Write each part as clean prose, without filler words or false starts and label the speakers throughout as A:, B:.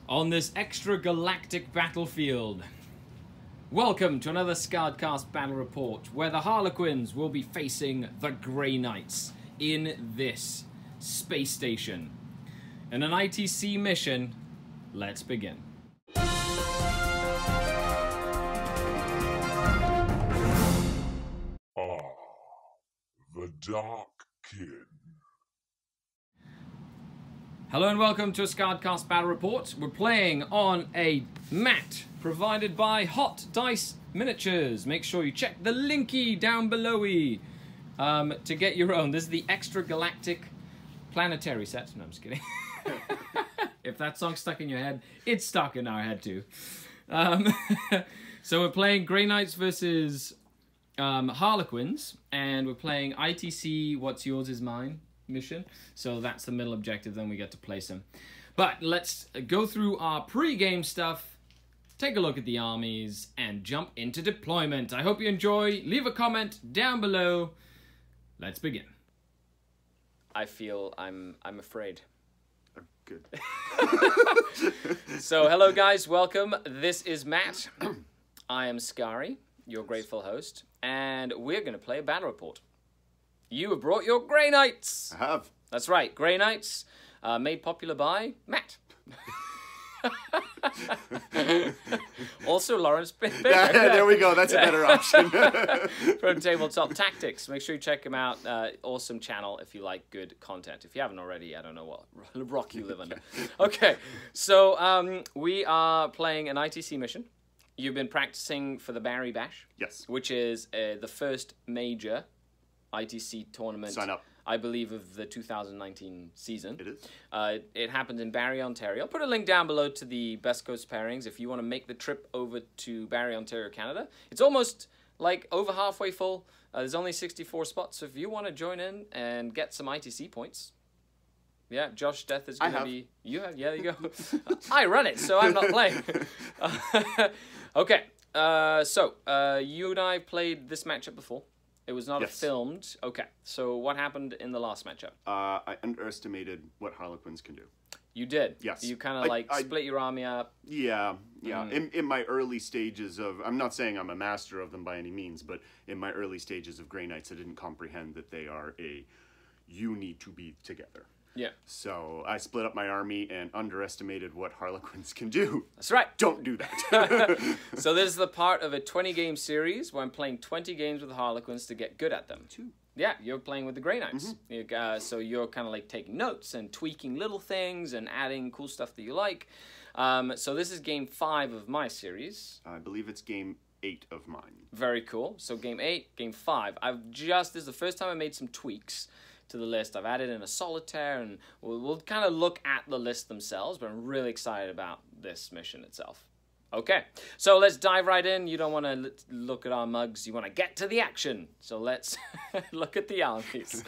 A: on this extra-galactic battlefield. Welcome to another Skaredcast battle report, where the Harlequins will be facing the Grey Knights in this space station. In an ITC mission, let's begin.
B: The Dark Kid.
A: Hello and welcome to a Skaredcast battle report. We're playing on a mat provided by Hot Dice Miniatures. Make sure you check the linky down below-y to get your own. This is the Extra Galactic Planetary set. No, I'm just kidding. If that song's stuck in your head, it's stuck in our head too. So we're playing Grey Knights versus Harlequins, and we're playing ITC What's Yours Is Mine mission. So that's the middle objective, then we get to place them. But let's go through our pre-game stuff, take a look at the armies, and jump into deployment. I hope you enjoy. Leave a comment down below. Let's begin. I feel I'm afraid.
C: Oh, good.
A: So hello guys, welcome. This is Matt. I am Skari, your grateful host, and we're going to play a battle report. You have brought your Grey Knights.
C: I have.
A: That's right, Grey Knights, made popular by Matt. Also Lawrence Baker.
C: Yeah, there we go. That's a better option.
A: From Tabletop Tactics. Make sure you check him out. Awesome channel if you like good content. If you haven't already, I don't know what rock you live under. Okay, so we are playing an ITC mission. You've been practicing for the Barry Bash.
C: Yes.
A: Which is the first major ITC tournament,
C: Sign up.
A: I believe, of the 2019 season.
C: It is.
A: It happened in Barrie, Ontario. I'll put a link down below to the Best Coast pairings if you want to make the trip over to Barrie, Ontario, Canada. It's almost like over halfway full. There's only 64 spots, so if you want to join in and get some ITC points. Yeah, Josh Death is going to be... You have? Yeah, there you go. I run it, so I'm not playing. Okay, so you and I played this matchup before. It was not filmed. Okay, so what happened in the last matchup?
C: I underestimated what Harlequins can do.
A: You did?
C: Yes.
A: You kind of like split your army up?
C: Yeah. In my early stages of... I'm not saying I'm a master of them by any means, but in my early stages of Grey Knights, I didn't comprehend that they are you need to be together.
A: Yeah.
C: So I split up my army and underestimated what Harlequins can do.
A: That's right.
C: Don't do that.
A: So this is the part of a 20-game series where I'm playing 20 games with the Harlequins to get good at them. Yeah, you're playing with the Grey Knights. So you're kind of like taking notes and tweaking little things and adding cool stuff that you like. So this is game 5 of my series.
C: I believe it's game 8 of mine.
A: Very cool. So game 8, game 5. This is the first time I made some tweaks to the list. I've added in a solitaire, and we'll kind of look at the list themselves, but I'm really excited about this mission itself. Okay, so let's dive right in. You don't want to look at our mugs, you want to get to the action. So let's look at the armies.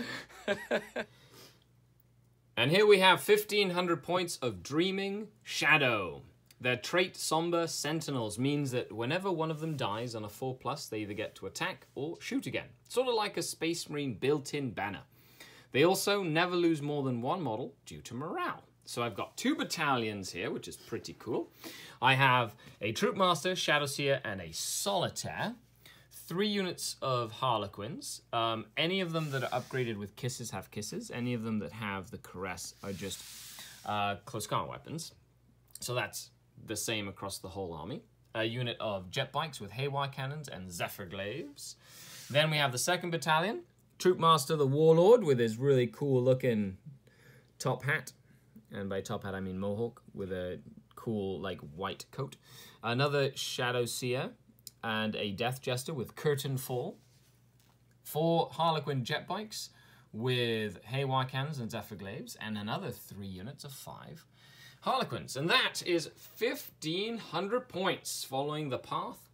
A: And here we have 1,500 points of Dreaming Shadow. Their trait, Somber Sentinels, means that whenever one of them dies on a 4+, they either get to attack or shoot again. Sort of like a Space Marine built-in banner. They also never lose more than one model due to morale. So I've got 2 battalions here, which is pretty cool. I have a Troop Master, Shadowseer, and a Solitaire. 3 units of Harlequins. Any of them that are upgraded with Kisses have Kisses. Any of them that have the Caress are just close combat weapons. So that's the same across the whole army. A unit of Jet Bikes with Haywire Cannons and Zephyr Glaives. Then we have the 2nd Battalion. Troop Master, the Warlord, with his really cool looking top hat. And by top hat, I mean mohawk, with a cool, like, white coat. Another Shadowseer and a Death Jester with Curtain Fall. 4 Harlequin Jet Bikes with Haywire Cannons and Zephyr Glaives. And another 3 units of 5 Harlequins. And that is 1,500 points following the path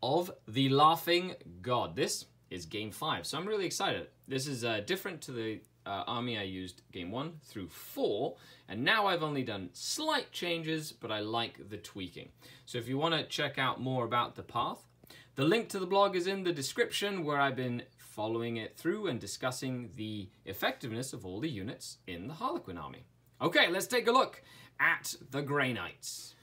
A: of the Laughing God. This is game 5, so I'm really excited. This is different to the army I used game 1 through 4, and now I've only done slight changes, but I like the tweaking. So if you want to check out more about the path, the link to the blog is in the description, where I've been following it through and discussing the effectiveness of all the units in the Harlequin army. Okay, let's take a look at the Grey Knights.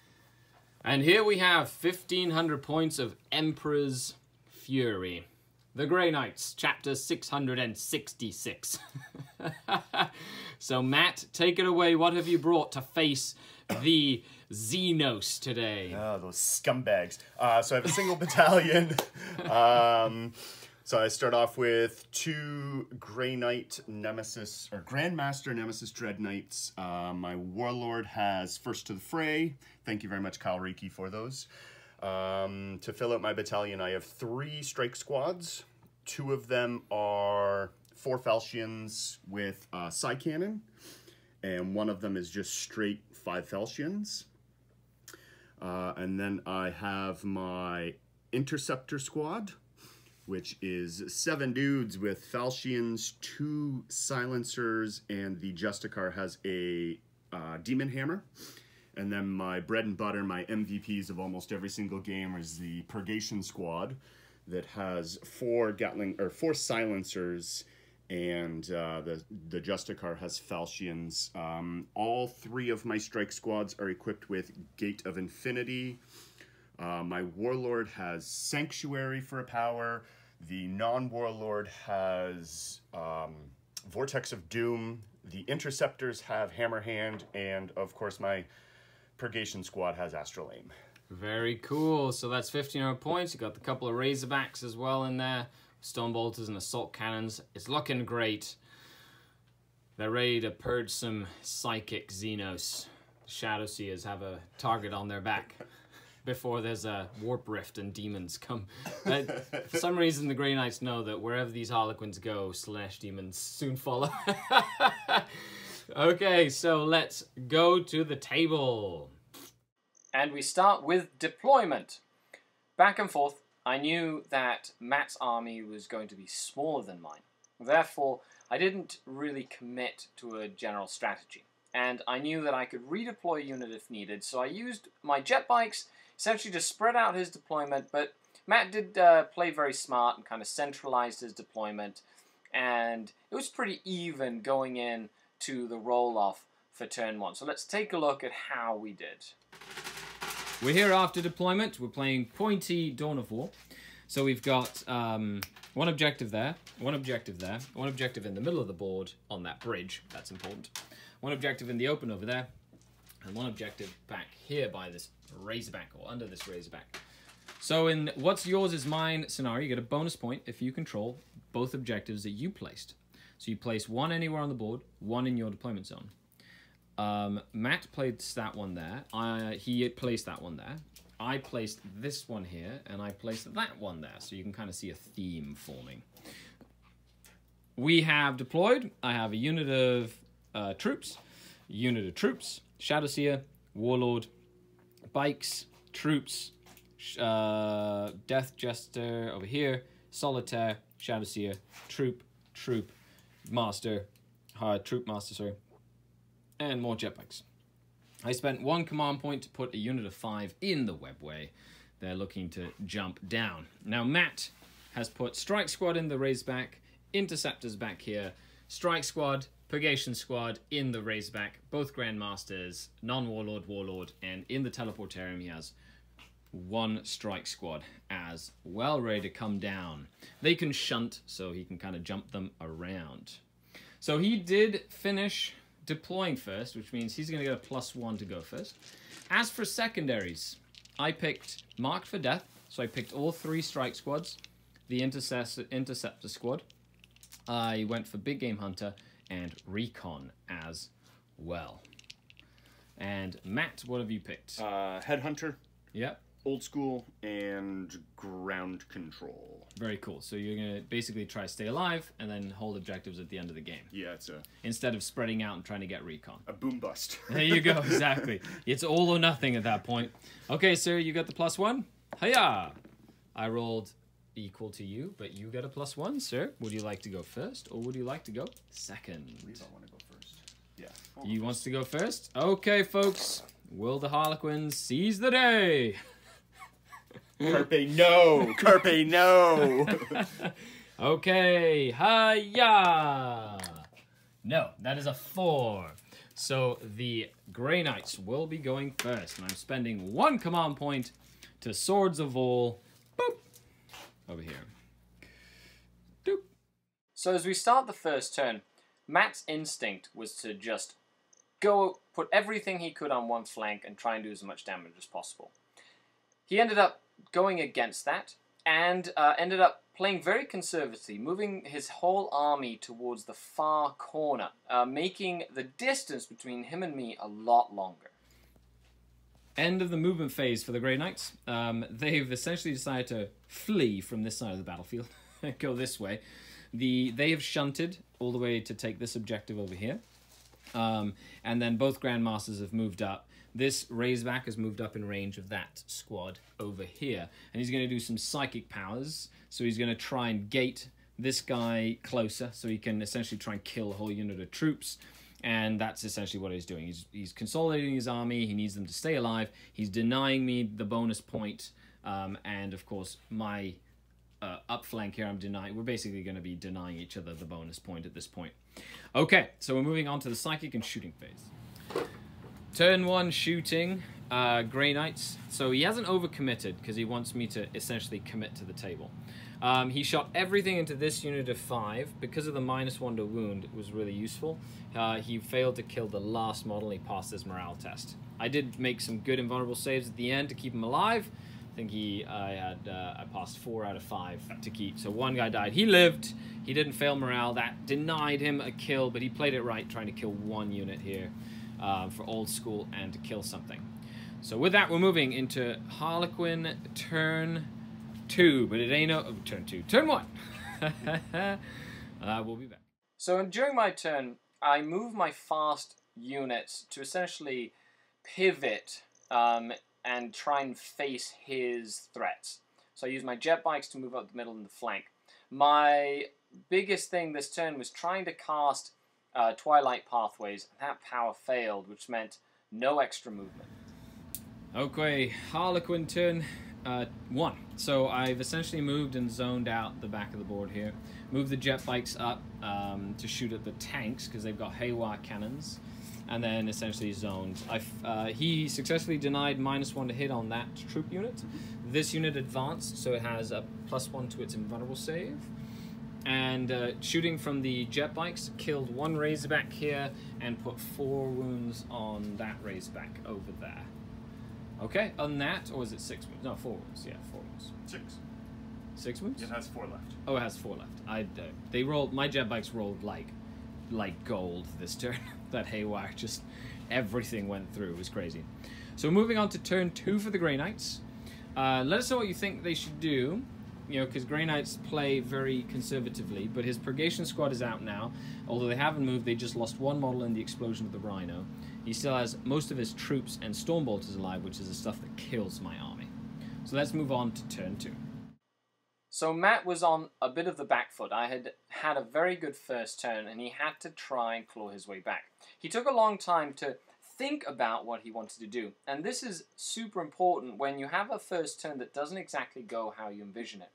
A: And here we have 1,500 points of Emperor's Fury. The Grey Knights, chapter 666. So Matt, take it away. What have you brought to face the Xenos today?
C: Oh, those scumbags. So I have a single battalion. So I start off with 2 Grey Knight Nemesis, or Grandmaster Nemesis Dread Knights. My Warlord has First to the Fray. Thank you very much, Kyle Reiki, for those. To fill out my battalion, I have 3 strike squads. 2 of them are 4 falchions with Psy Cannon, and 1 of them is just straight 5 falchions. And then I have my Interceptor squad, which is 7 dudes with falchions, 2 silencers, and the Justicar has a Demon Hammer. And then my bread and butter, my MVPs of almost every single game, is the Purgation squad that has 4 silencers, and the Justicar has falchions. All 3 of my strike squads are equipped with Gate of Infinity. My Warlord has Sanctuary for a power. The non-Warlord has Vortex of Doom. The Interceptors have Hammer Hand, and of course my Purgation squad has Astral Aim.
A: Very cool. So that's 1,500 points. You got the couple of Razorbacks as well in there. Stone Bolters and Assault Cannons. It's looking great. They're ready to purge some psychic Xenos. Shadow Seers have a target on their back before there's a Warp Rift and demons come. For some reason, the Grey Knights know that wherever these Harlequins go, Slash demons soon follow. Okay, so let's go to the table. And we start with deployment. Back and forth, I knew that Matt's army was going to be smaller than mine. Therefore, I didn't really commit to a general strategy. And I knew that I could redeploy a unit if needed, so I used my jet bikes essentially to spread out his deployment, but Matt did play very smart and kind of centralized his deployment, and it was pretty even going in to the roll-off for turn 1. So let's take a look at how we did. We're here after deployment. We're playing Pointy Dawn of War. So we've got 1 objective there, 1 objective there, 1 objective in the middle of the board on that bridge. That's important. 1 objective in the open over there, and 1 objective back here by this Razorback, or under this Razorback. So in what's yours is mine scenario, you get a bonus point if you control both objectives that you placed. So you place 1 anywhere on the board, 1 in your deployment zone. Matt placed that one there. He placed that one there. I placed this one here, and I placed that one there. So you can kind of see a theme forming. We have deployed. I have a unit of troops, Shadow Seer, Warlord, bikes, troops, Death Jester over here, Solitaire, Shadow Seer, troop, master, troop master, sorry, and more jet bikes. I spent 1 command point to put a unit of 5 in the webway. They're looking to jump down. Now Matt has put Strike Squad in the Razorback, Interceptors back here, Strike Squad, Purgation Squad in the Razorback, both Grandmasters, non-Warlord, Warlord, and in the Teleportarium he has 1 Strike Squad as well, ready to come down. They can shunt, so he can kind of jump them around. So he did finish deploying first, which means he's going to get a +1 to go first. As for secondaries, I picked Marked for Death, so I picked all 3 Strike Squads, the Interceptor Squad. I went for Big Game Hunter and Recon as well. And Matt, what have you picked?
C: Headhunter.
A: Yep.
C: Old School, and Ground Control.
A: Very cool. So you're going to basically try to stay alive and then hold objectives at the end of the game.
C: Yeah, it's a...
A: Instead of spreading out and trying to get recon.
C: A boom bust.
A: There you go, exactly. It's all or nothing at that point. Okay, sir, you got the +1. Hiya! I rolled equal to you, but you get a +1, sir. Would you like to go first, or would you like to go second?
C: I believe I want to go first. Yeah.
A: You wants to go first? Okay, folks. Will the Harlequins seize the day?
C: Carpe no! Carpe no!
A: Okay, hiya! No, that is a 4. So the Grey Knights will be going first, and I'm spending 1 command point to Swords of All. Boop! Over here. Doop. So as we start the first turn, Matt's instinct was to just go put everything he could on one flank and try and do as much damage as possible. He ended up going against that and ended up playing very conservatively, moving his whole army towards the far corner, making the distance between him and me a lot longer. End of the movement phase for the Grey Knights. They've essentially decided to flee from this side of the battlefield, go this way. They have shunted all the way to take this objective over here. And then both Grandmasters have moved up. This Razorback has moved up in range of that squad over here. And he's going to do some psychic powers. So he's going to try and gate this guy closer so he can essentially try and kill a whole unit of troops. And that's essentially what he's doing. He's consolidating his army. He needs them to stay alive. He's denying me the bonus point. And of course, my up flank here, we're basically going to be denying each other the bonus point at this point. Okay, so we're moving on to the psychic and shooting phase. Turn 1 shooting, Grey Knights. So he hasn't overcommitted because he wants me to essentially commit to the table. He shot everything into this unit of 5. Because of the -1 to wound, it was really useful. He failed to kill the last model. He passed his morale test. I did make some good invulnerable saves at the end to keep him alive. I think I passed 4 out of 5 to keep. So 1 guy died. He lived. He didn't fail morale. That denied him a kill, but he played it right, trying to kill 1 unit here for old school and to kill something. So with that, we're moving into Harlequin Turn 2, but it ain't no Turn 2. Turn 1. We'll be back. So during my turn, I move my fast units to essentially pivot and try and face his threats. So I use my jet bikes to move up the middle and the flank. My biggest thing this turn was trying to cast Twilight Pathways. That power failed, which meant no extra movement. Okay, Harlequin Turn 1. So I've essentially moved and zoned out the back of the board here. Moved the jet bikes up to shoot at the tanks because they've got Haywire cannons. And then essentially zoned. He successfully denied -1 to hit on that troop unit. This unit advanced, so it has a +1 to its invulnerable save. And shooting from the jet bikes, killed 1 Razorback here and put 4 wounds on that Razorback over there. Okay, on that, or was it 6 wounds? No, 4 wounds. Yeah, 4 wounds.
C: 6.
A: 6 wounds?
C: It has 4 left.
A: Oh, it has 4 left. They rolled. My jet bikes rolled like gold this turn. That Haywire, just everything went through. It was crazy. So moving on to turn 2 for the Grey Knights. Let us know what you think they should do. You know, because Grey Knights play very conservatively, but his Purgation Squad is out now. Although they haven't moved, they just lost 1 model in the explosion of the Rhino. He still has most of his troops and Stormbolters alive, which is the stuff that kills my army. So let's move on to turn 2. So Matt was on a bit of the back foot. I had a very good first turn, and he had to try and claw his way back. He took a long time to think about what he wanted to do, and this is super important when you have a first turn that doesn't exactly go how you envision it.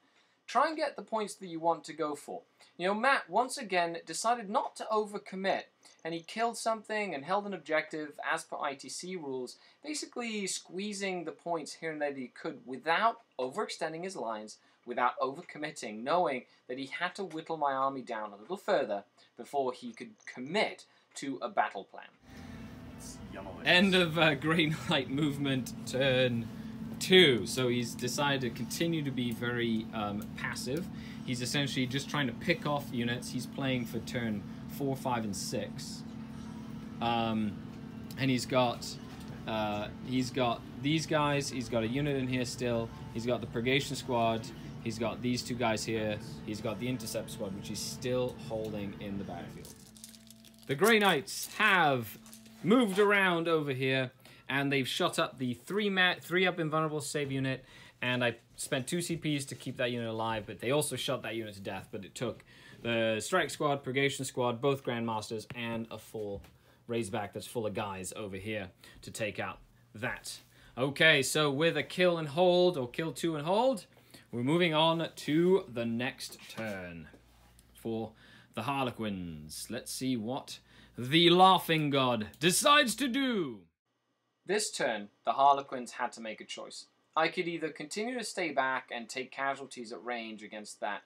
A: Try and get the points that you want to go for. You know, Matt, once again, decided not to overcommit, and he killed something and held an objective as per ITC rules, basically squeezing the points here and there that he could without overextending his lines, without overcommitting, knowing that he had to whittle my army down a little further before he could commit to a battle plan. End of Grey Knight movement, turn 2. So he's decided to continue to be very passive. He's essentially just trying to pick off units. He's playing for turn 4, 5, and 6. And he's got these guys. He's got a unit in here still. He's got the Purgation Squad. He's got these 2 guys here. He's got the Intercept Squad, which he's still holding in the battlefield. The Grey Knights have moved around over here, and they've shot up the 3-up invulnerable save unit, and I spent 2 CPs to keep that unit alive, but they also shot that unit to death, but it took the Strike Squad, Purgation Squad, both Grandmasters, and a full Razorback that's full of guys over here to take out that. Okay, so with a kill and hold, or kill 2 and hold, we're moving on to the next turn for the Harlequins. Let's see what the Laughing God decides to do.
D: This turn, the Harlequins had to make a choice. I could either continue to stay back and take casualties at range against that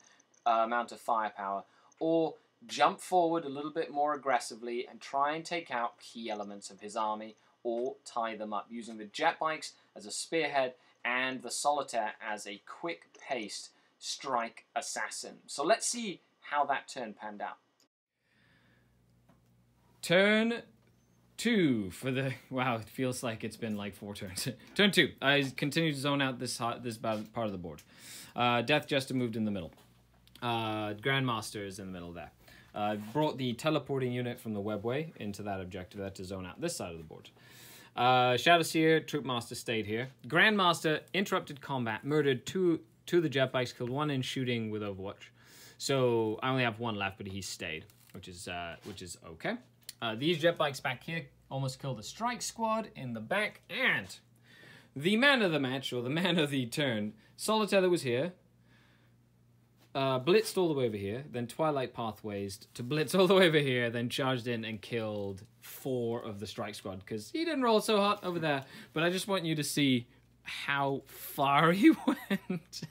D: amount of firepower, or jump forward a little bit more aggressively and try and take out key elements of his army, or tie them up, using the jet bikes as a spearhead and the solitaire as a quick-paced strike assassin. So let's see how that turn panned out.
A: Turn 2 for the... Wow, it feels like it's been like 4 turns. Turn 2. I continue to zone out this part of the board. Death Jester moved in the middle. Grandmaster is in the middle there. Brought the teleporting unit from the webway into that objective there to zone out this side of the board. Shadowseer, Troop Master stayed here. Grandmaster interrupted combat, murdered two of the jet bikes, killed one in shooting with Overwatch. So I only have one left, but he stayed, which is okay. These jet bikes back here almost killed a strike squad in the back, and the man of the match, or the man of the turn, Solitaire that was here, blitzed all the way over here, then Twilight Pathways to blitz all the way over here, then charged in and killed 4 of the strike squad, because he didn't roll so hot over there. But I just want you to see how far he went.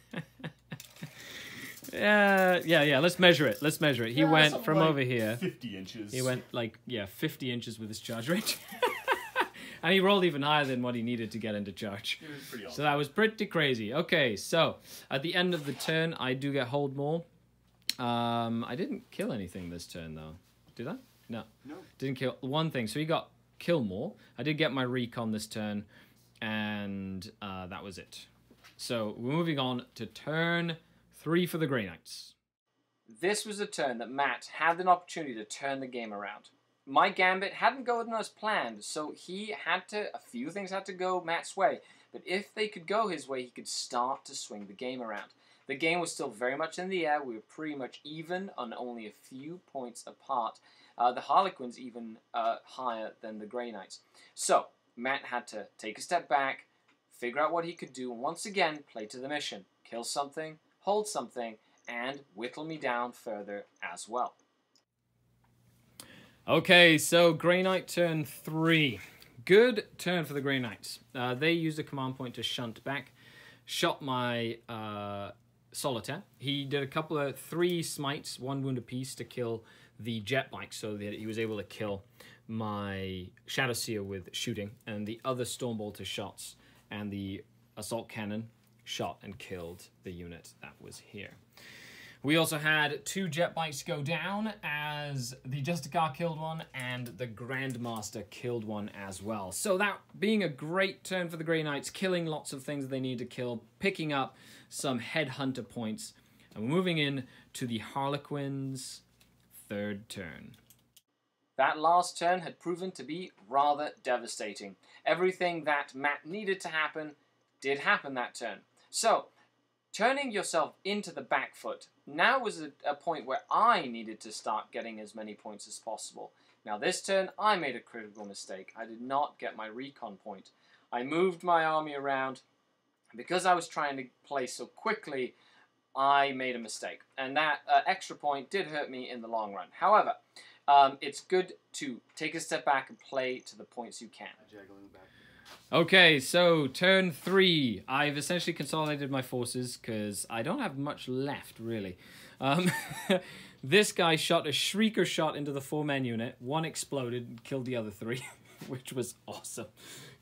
A: Yeah, let's measure it. He went from
C: like
A: over here.
C: 50 inches.
A: He went like, 50 inches with his charge range. And he rolled even higher than what he needed to get into charge.
C: It was pretty awesome.
A: So that was pretty crazy. Okay, so at the end of the turn, I do get hold more. I didn't kill anything this turn, though. Did I? No. Didn't kill one thing. So he got kill more. I did get my recon this turn, and that was it. So we're moving on to turn 3 for the Grey Knights.
D: This was a turn that Matt had an opportunity to turn the game around. My gambit hadn't gone as planned, so a few things had to go Matt's way, but if they could go his way, he could start to swing the game around. The game was still very much in the air. We were pretty much even on only a few points apart. The Harlequins even higher than the Grey Knights. So Matt had to take a step back, figure out what he could do, and once again play to the mission. Kill something, hold something, and whittle me down further as well.
A: Okay, so Grey Knight turn 3. Good turn for the Grey Knights. They used a command point to shunt back. Shot my Solitaire. He did a couple of 3 smites, 1 wound apiece to kill the jet bike, so that he was able to kill my Shadowseer with shooting, and the other Stormbolter shots and the assault cannon shot and killed the unit that was here. We also had 2 jet bikes go down, as the Justicar killed one and the Grandmaster killed one as well. So that being a great turn for the Grey Knights, killing lots of things they need to kill, picking up some headhunter points, and we're moving in to the Harlequins' 3rd turn.
D: That last turn had proven to be rather devastating. Everything that Matt needed to happen did happen that turn. So, turning yourself into the back foot now was a point where I needed to start getting as many points as possible. Now this turn, I made a critical mistake. I did not get my recon point. I moved my army around. Because I was trying to play so quickly, I made a mistake. And that extra point did hurt me in the long run. However, it's good to take a step back and play to the points you can.
A: Okay, so turn 3. I've essentially consolidated my forces because I don't have much left, really. This guy shot a Shrieker shot into the 4-man unit. 1 exploded and killed the other 3, which was awesome.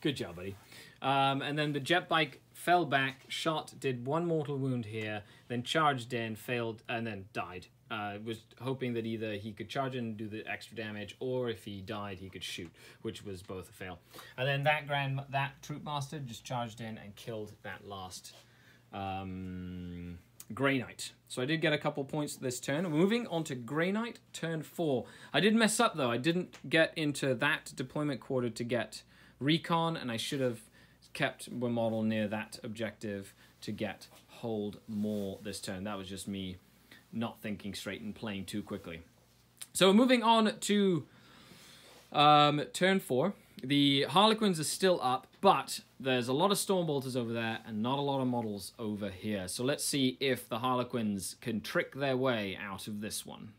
A: Good job, buddy. And then the jet bike fell back, shot, did 1 mortal wound here, then charged in, failed, and then died. Was hoping that either he could charge in and do the extra damage, or if he died, he could shoot, which was both a fail. And then that Troop Master just charged in and killed that last Grey Knight. So I did get a couple points this turn. Moving on to Grey Knight, turn 4. I did mess up, though. I didn't get into that deployment quarter to get recon, and I should have kept my model near that objective to get hold more this turn. That was just me not thinking straight and playing too quickly. So moving on to turn 4. The Harlequins are still up, but there's a lot of Stormbolters over there and not a lot of models over here. So let's see if the Harlequins can trick their way out of this one.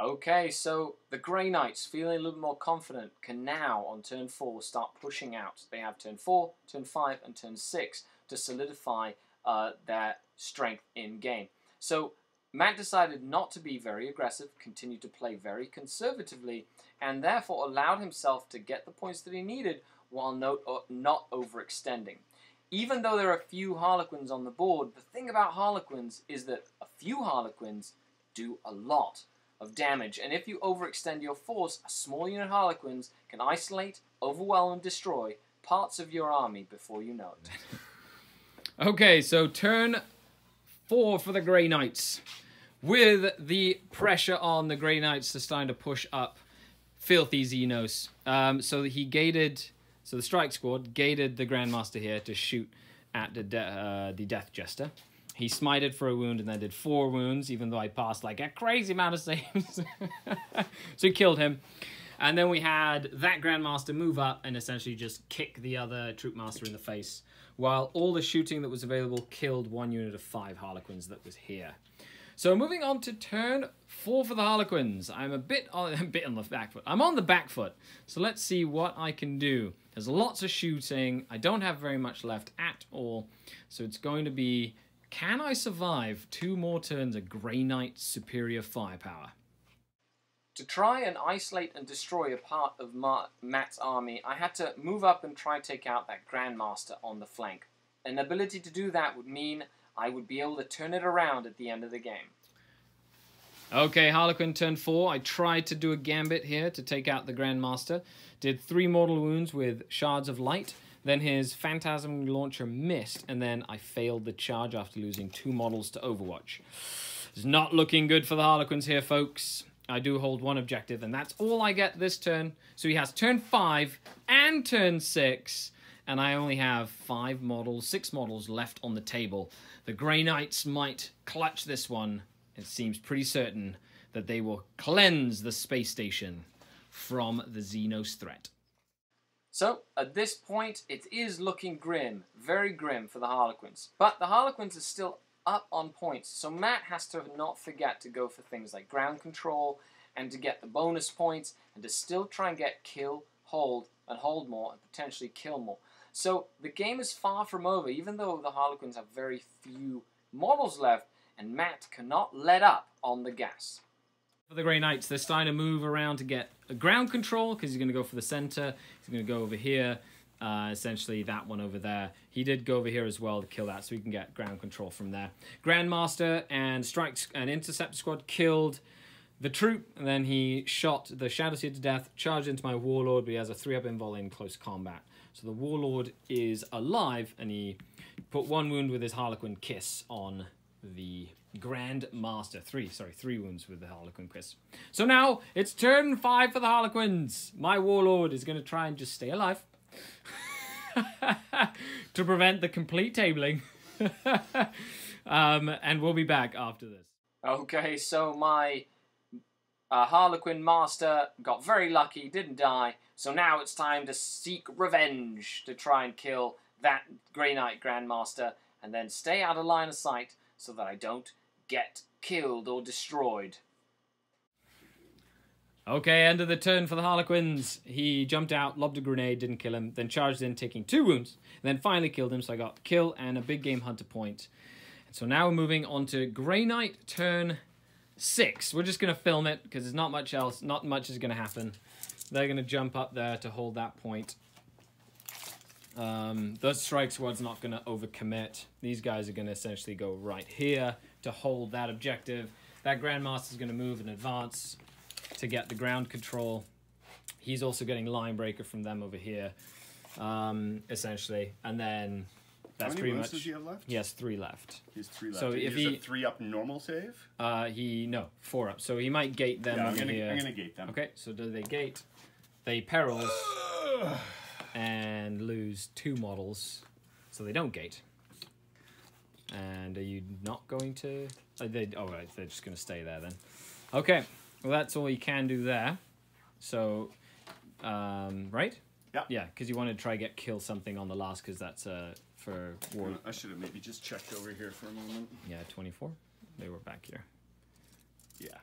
D: Okay, so the Grey Knights, feeling a little more confident, can now, on turn 4, start pushing out. They have turn 4, turn 5, and turn 6 to solidify their strength in game. So Matt decided not to be very aggressive, continued to play very conservatively, and therefore allowed himself to get the points that he needed while not overextending. Even though there are a few Harlequins on the board, the thing about Harlequins is that a few Harlequins do a lot of damage, and if you overextend your force, a small unit of Harlequins can isolate, overwhelm, and destroy parts of your army before you know it.
A: Okay, so turn 4 for the Grey Knights. With the pressure on the Grey Knights, they're starting to push up filthy Xenos. So he gated, so the strike squad gated the Grandmaster here to shoot at the Death Jester. He smited for a wound and then did 4 wounds, even though I passed like a crazy amount of saves. So he killed him. And then we had that Grandmaster move up and essentially just kick the other Troop Master in the face, while all the shooting that was available killed 1 unit of 5 Harlequins that was here. So moving on to turn 4 for the Harlequins. I'm a bit on the back foot. I'm on the back foot. So let's see what I can do. There's lots of shooting. I don't have very much left at all. So it's going to be, can I survive 2 more turns of Grey Knight superior firepower?
D: To try and isolate and destroy a part of Matt's army, I had to move up and try and take out that Grandmaster on the flank. An ability to do that would mean I would be able to turn it around at the end of the game.
A: Okay, Harlequin turn 4. I tried to do a gambit here to take out the Grandmaster. Did 3 mortal wounds with shards of light. Then his Phantasm Launcher missed, and then I failed the charge after losing 2 models to Overwatch. It's not looking good for the Harlequins here, folks. I do hold 1 objective, and that's all I get this turn. So he has turn 5 and turn 6, and I only have 6 models left on the table. The Grey Knights might clutch this one. It seems pretty certain that they will cleanse the space station from the Xenos threat.
D: So, at this point, it is looking grim, very grim for the Harlequins. But the Harlequins are still up on points, so Matt has to not forget to go for things like ground control and to get the bonus points and to still try and get kill, hold, and hold more and potentially kill more. So the game is far from over, even though the Harlequins have very few models left, and Matt cannot let up on the gas.
A: For the Grey Knights, they're starting to move around to get a ground control, because he's going to go for the center. He's going to go over here, essentially that one over there. He did go over here as well to kill that, so we can get ground control from there. Grandmaster and Strikes and Intercept Squad killed the troop, and then he shot the Shadow Seer to death, charged into my Warlord, but he has a 3-up invul in close combat. So the Warlord is alive, and he put 1 wound with his Harlequin Kiss on the Grandmaster. 3 wounds with the Harlequin Kiss. So now it's turn 5 for the Harlequins. My Warlord is going to try and just stay alive to prevent the complete tabling. And we'll be back after this.
D: Okay, so my Harlequin Master got very lucky, didn't die, so now it's time to seek revenge to try and kill that Grey Knight Grandmaster and then stay out of line of sight so that I don't get killed or destroyed.
A: Okay, end of the turn for the Harlequins. He jumped out, lobbed a grenade, didn't kill him, then charged in, taking 2 wounds, and then finally killed him, so I got kill and a big game hunter point. And so now we're moving on to Grey Knight turn 6. We're just going to film it, because there's not much else, not much is going to happen. They're going to jump up there to hold that point. The strike squad's not going to overcommit. These guys are going to essentially go right here to hold that objective. That Grandmaster's going to move and advance to get the ground control. He's also getting line breaker from them over here, essentially. And then that's pretty much. How many
C: does he have left?
A: He has 3 left.
C: He has 3 left.
A: So
C: if
A: if
C: he
A: he
C: 3-up normal save,
A: no 4-up. So he might gate them over here.
C: I'm gonna gate them.
A: Okay, so do they gate? They perils and lose 2 models, so they don't gate. And are you not going to? Oh right, they're just going to stay there then. Okay, well that's all you can do there. So, right?
C: Yeah.
A: Yeah, because you want to try get kill something on the last, because that's for war.
C: I should have maybe just checked over here for a moment.
A: Yeah, 24. They were back here.
C: Yeah.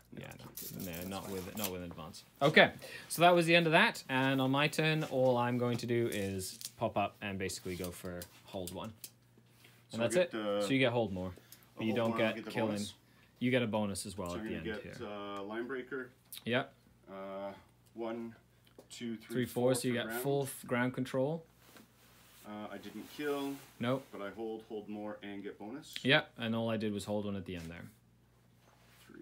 A: Not with advance. Okay, so that was the end of that, and on my turn, all I'm going to do is pop up and basically go for hold 1, and that's it. So you get hold more, but you don't get killing. Bonus. You get a bonus as well at the end here.
C: Line breaker.
A: Yep.
C: 1, 2, 3,
A: 4. So you get full ground control.
C: I didn't kill.
A: Nope.
C: But I hold more, and get bonus.
A: Yep, and all I did was hold 1 at the end there.
C: 3.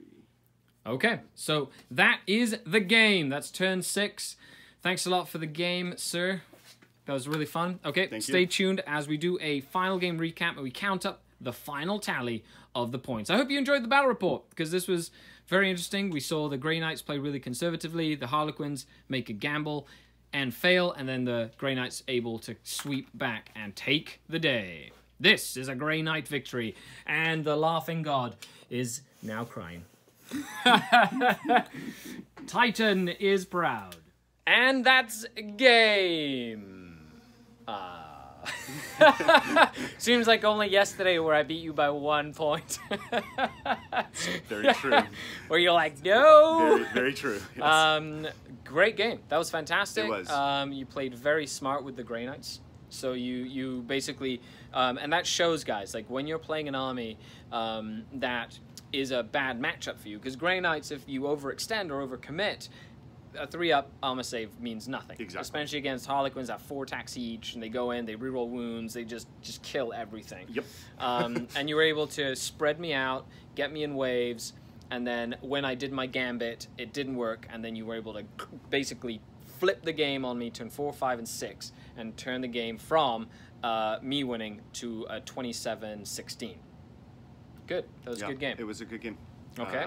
A: Okay, so that is the game. That's turn 6. Thanks a lot for the game, sir. That was really fun. Okay, stay tuned as we do a final game recap and we count up the final tally of the points. I hope you enjoyed the battle report, because this was very interesting. We saw the Grey Knights play really conservatively, the Harlequins make a gamble and fail, and then the Grey Knights able to sweep back and take the day. This is a Grey Knight victory, and the Laughing God is now crying. Titan is proud. And that's game. Seems like only yesterday where I beat you by 1 point.
C: Very true.
A: Where you're like, no.
C: Very, very true. Yes.
A: Great game. That was fantastic.
C: It was.
A: You played very smart with the Grey Knights. So you basically, and that shows, guys, like when you're playing an army that is a bad matchup for you, because Grey Knights, if you overextend or overcommit, a 3-up armor save means nothing.
C: Exactly.
A: Especially against Harlequins that 4 attacks each, and they go in, they reroll wounds, they just kill everything.
C: Yep.
A: And you were able to spread me out, get me in waves, and then when I did my gambit, it didn't work, and then you were able to basically flip the game on me, turn 4, 5, and 6, and turn the game from me winning to a 27-16. Good. That was a good game.
C: It was a good game.
A: Okay.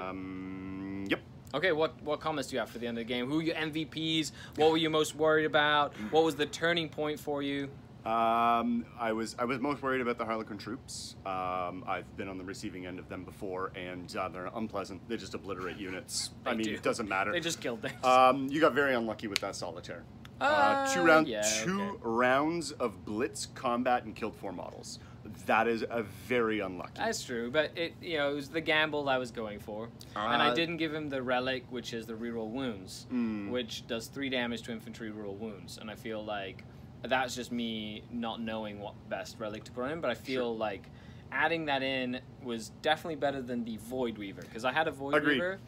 C: Yep.
A: Okay, what comments do you have for the end of the game? Who are your MVPs? What were you most worried about? What was the turning point for you?
C: I was most worried about the Harlequin troops. I've been on the receiving end of them before, and they're unpleasant. They just obliterate units. It doesn't matter.
A: They just killed things.
C: You got very unlucky with that solitaire. Two rounds of blitz combat and killed 4 models. That is a very unlucky.
A: That's true, but it was the gamble I was going for, and I didn't give him the relic, which is the reroll wounds, which does 3 damage to infantry reroll wounds, and I feel like that's just me not knowing what best relic to put on him. But I feel like adding that in was definitely better than the Void Weaver, because I had a Void Weaver,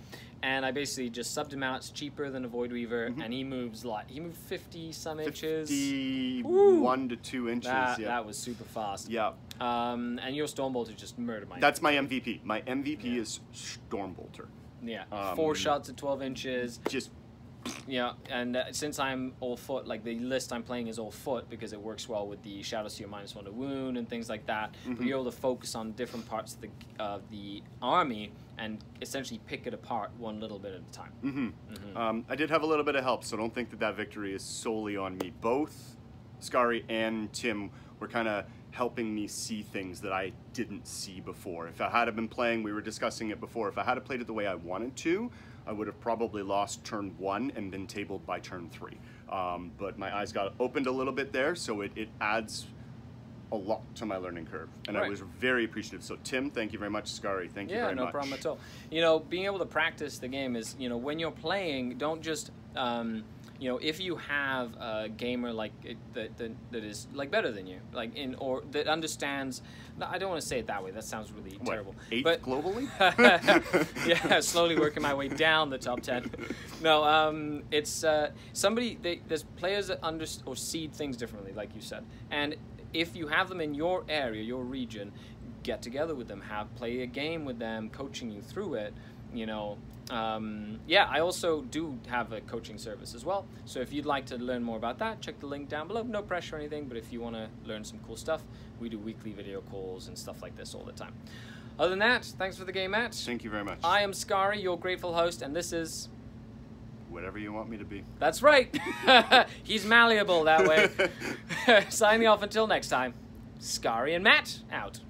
A: and I basically just subbed him out. It's cheaper than a Void Weaver, and he moved 50 some inches.
C: 51 to 2 inches.
A: That was super fast.
C: Yeah.
A: And your Stormbolter just murdered my.
C: That's my MVP. My MVP is Stormbolter.
A: Yeah. 4 shots at 12 inches.
C: Just.
A: Yeah, and since I'm all foot, like the list I'm playing is all foot because it works well with the Shadow Seer -1 to wound and things like that. But you're able to focus on different parts of the army and essentially pick it apart one little bit at a time.
C: I did have a little bit of help, so don't think that victory is solely on me. Both Skari and Tim were kind of helping me see things that I didn't see before. If I had been playing, we were discussing it before, if I had played it the way I wanted to, I would have probably lost turn 1 and been tabled by turn 3. But my eyes got opened a little bit there, so it adds a lot to my learning curve. And I was very appreciative. So Tim, thank you very much. Skari, thank you very much.
A: Yeah, no problem at all. Being able to practice the game is, when you're playing, don't just... if you have a gamer like that is like better than you, or that understands, I don't want to say it that way. That sounds really terrible.
C: 8th globally?
A: Yeah, slowly working my way down the top 10. No, it's somebody. There's players that or seed things differently, like you said. And if you have them in your area, your region, get together with them, play a game with them, coaching you through it. I also do have a coaching service as well. So if you'd like to learn more about that, check the link down below. No pressure or anything, but if you want to learn some cool stuff, we do weekly video calls and stuff like this all the time. Other than that, thanks for the game, Matt.
C: Thank you very much.
A: I am Skari, your grateful host, and this is...
C: whatever you want me to be.
A: That's right. He's malleable that way. Signing off until next time. Skari and Matt, out.